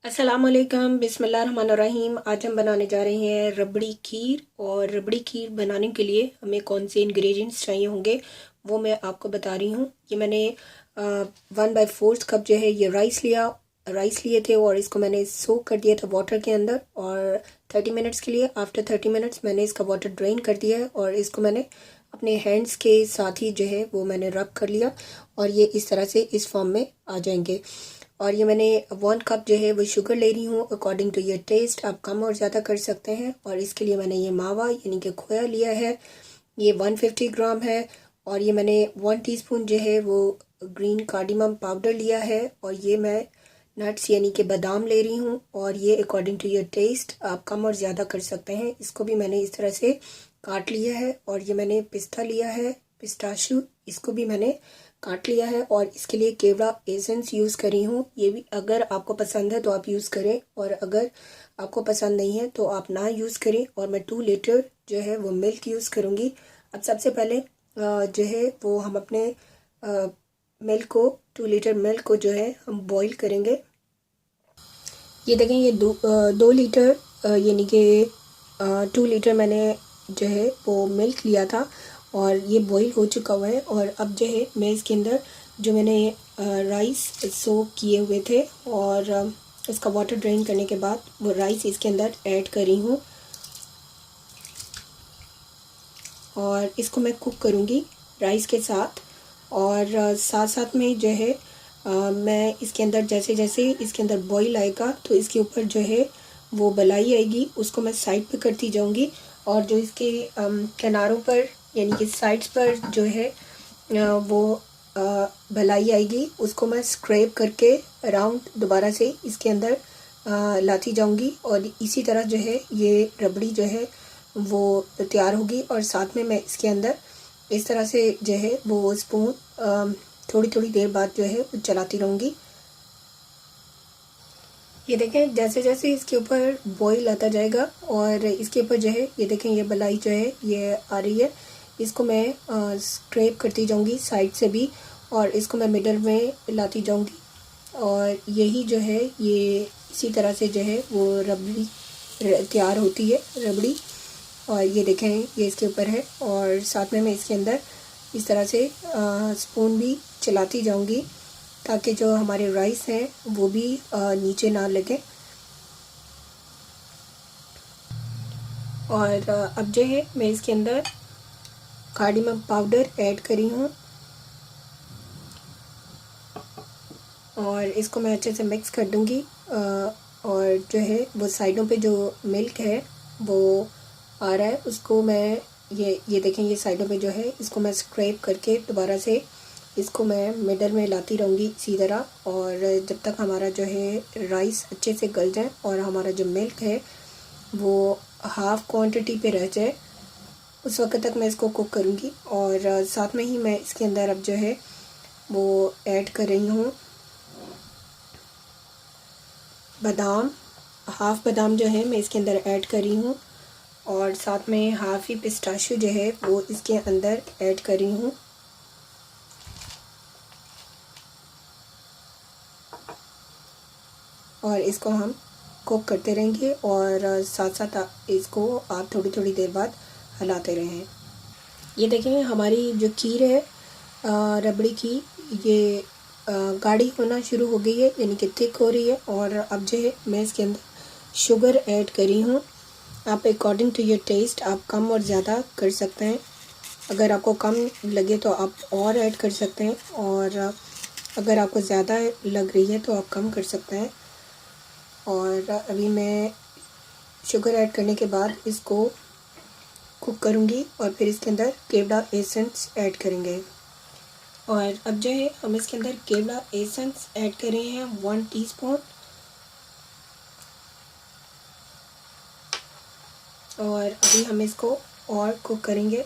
अस्सलामुअलैकुम बिस्मिल्लाहिर्रहमानिर्रहीम। आज हम बनाने जा रहे हैं रबड़ी खीर। और रबड़ी खीर बनाने के लिए हमें कौन से इंग्रेडिएंट्स चाहिए होंगे वो मैं आपको बता रही हूँ। ये मैंने 1/4 कप जो है ये राइस लिए थे और इसको मैंने सोक कर दिया था वाटर के अंदर और 30 मिनट्स के लिए। आफ्टर 30 मिनट्स मैंने इसका वाटर ड्रेन कर दिया है और इसको मैंने अपने हैंड्स के साथ ही जो है वो मैंने रब कर लिया और ये इस तरह से इस फॉर्म में आ जाएंगे। और ये मैंने 1 कप जो है वो शुगर ले रही हूँ। अकॉर्डिंग टू योर टेस्ट आप कम और ज़्यादा कर सकते हैं। और इसके लिए मैंने ये मावा यानी कि खोया लिया है, ये 150 ग्राम है। और ये मैंने 1 टीस्पून जो है वो ग्रीन कार्डिमम पाउडर लिया है। और ये मैं नट्स यानी कि बादाम ले रही हूँ और ये अकॉर्डिंग टू योर टेस्ट आप कम और ज़्यादा कर सकते हैं। इसको भी मैंने इस तरह से काट लिया है। और ये मैंने पिस्ता लिया है, पिस्ताशू, इसको भी मैंने काट लिया है। और इसके लिए केवड़ा एसेंस यूज़ करी हूँ। ये भी अगर आपको पसंद है तो आप यूज़ करें और अगर आपको पसंद नहीं है तो आप ना यूज़ करें। और मैं 2 लीटर जो है वो मिल्क यूज़ करूँगी। अब सबसे पहले जो है वो हम अपने मिल्क को 2 लीटर मिल्क को जो है हम बॉईल करेंगे। ये देखें ये 2 लीटर यानी कि 2 लीटर मैंने जो है वो मिल्क लिया था और ये बॉईल हो चुका हुआ है। और अब जो है मैं इसके अंदर जो मैंने राइस सोक किए हुए थे और उसका वाटर ड्रेन करने के बाद वो राइस इसके अंदर ऐड करी हूँ और इसको मैं कुक करूँगी राइस के साथ। और साथ साथ में जो है मैं इसके अंदर जैसे जैसे इसके अंदर बॉईल आएगा तो इसके ऊपर जो है वो बलाई आएगी, उसको मैं साइड पे करती जाऊँगी। और जो इसके किनारों पर यानी कि साइड्स पर जो है वो भलाई आएगी, उसको मैं स्क्रैप करके राउंड दोबारा से इसके अंदर लाती जाऊँगी। और इसी तरह जो है ये रबड़ी जो है वो तैयार होगी। और साथ में मैं इसके अंदर इस तरह से जो है वो स्पून थोड़ी थोड़ी देर बाद जो है वो चलाती रहूँगी। ये देखें जैसे जैसे इसके ऊपर बॉईल आता जाएगा और इसके ऊपर जो है ये देखें ये बलाई जो है ये आ रही है, इसको मैं स्क्रैप करती जाऊँगी साइड से भी और इसको मैं मिडल में लाती जाऊँगी। और यही जो है ये इसी तरह से जो है वो रबड़ी तैयार होती है रबड़ी। और ये देखें ये इसके ऊपर है और साथ में मैं इसके अंदर इस तरह से स्पून भी चलाती जाऊंगी ताकि जो हमारे राइस हैं वो भी नीचे ना लगे। और अब जो है मैं इसके अंदर कार्डिमम पाउडर ऐड करी हूँ और इसको मैं अच्छे से मिक्स कर दूँगी। और जो है वो साइडों पे जो मिल्क है वो आ रहा है उसको मैं ये देखें ये साइडों पे जो है इसको मैं स्क्रैप करके दोबारा से इसको मैं मिडल में लाती रहूँगी इसी तरह। और जब तक हमारा जो है राइस अच्छे से गल जाए और हमारा जो मिल्क है वो हाफ़ क्वांटिटी पे रह जाए उस वक्त तक मैं इसको कुक करूँगी। और साथ में ही मैं इसके अंदर अब जो है वो ऐड कर रही हूँ बादाम, हाफ़ बादाम जो है मैं इसके अंदर ऐड कर रही हूँ और साथ में हाफ़ ही पिस्ताशू जो है वो इसके अंदर ऐड कर रही हूँ। और इसको हम कुक करते रहेंगे और साथ साथ इसको आप थोड़ी थोड़ी देर बाद हिलाते रहें। ये देखें हमारी जो खीर है रबड़ी की ये गाढ़ी होना शुरू हो गई है यानी कि थिक हो रही है। और अब जो है मैं इसके अंदर शुगर ऐड करी हूँ। आप अकॉर्डिंग टू योर टेस्ट आप कम और ज़्यादा कर सकते हैं। अगर आपको कम लगे तो आप और ऐड कर सकते हैं और अगर आपको ज़्यादा लग रही है तो आप कम कर सकते हैं। और अभी मैं शुगर ऐड करने के बाद इसको कुक करूँगी और फिर इसके अंदर केवड़ा एसेंस ऐड करेंगे। और अब जो है हम इसके अंदर केवड़ा एसेंस ऐड कर रहे हैं 1 टीस्पून। और अभी हम इसको और कुक करेंगे।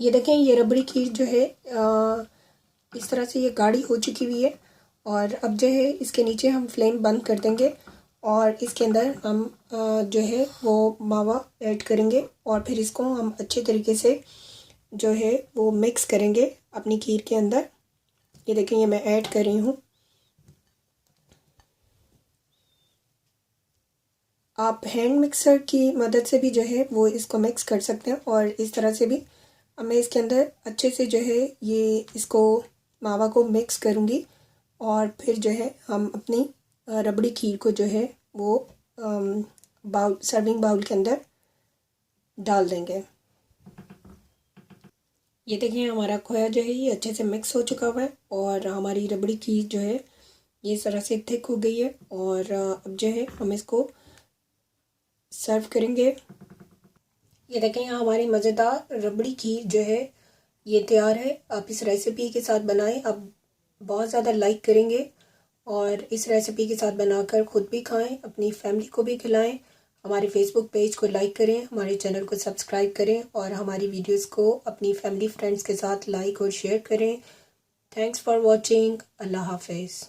ये देखें ये रबड़ी खीर जो है इस तरह से ये गाढ़ी हो चुकी हुई है। और अब जो है इसके नीचे हम फ्लेम बंद कर देंगे और इसके अंदर हम जो है वो मावा ऐड करेंगे और फिर इसको हम अच्छे तरीके से जो है वो मिक्स करेंगे अपनी खीर के अंदर। ये देखें ये मैं ऐड कर रही हूँ आप हैंड मिक्सर की मदद से भी जो है वो इसको मिक्स कर सकते हैं। और इस तरह से भी अब मैं इसके अंदर अच्छे से जो है ये इसको मावा को मिक्स करूँगी और फिर जो है हम अपनी रबड़ी खीर को जो है वो सर्विंग बाउल के अंदर डाल देंगे। ये देखिए हमारा खोया जो है ये अच्छे से मिक्स हो चुका हुआ है और हमारी रबड़ी खीर जो है ये इस तरह से थिक हो गई है। और अब जो है हम इसको सर्व करेंगे। ये देखें यहाँ हमारी मज़ेदार रबड़ी खीर जो है ये तैयार है। आप इस रेसिपी के साथ बनाएं, आप बहुत ज़्यादा लाइक करेंगे और इस रेसिपी के साथ बनाकर ख़ुद भी खाएं, अपनी फैमिली को भी खिलाएं। हमारे फेसबुक पेज को लाइक करें, हमारे चैनल को सब्सक्राइब करें और हमारी वीडियोस को अपनी फैमिली फ्रेंड्स के साथ लाइक और शेयर करें। Thanks for watching. अल्लाह हाफिज़।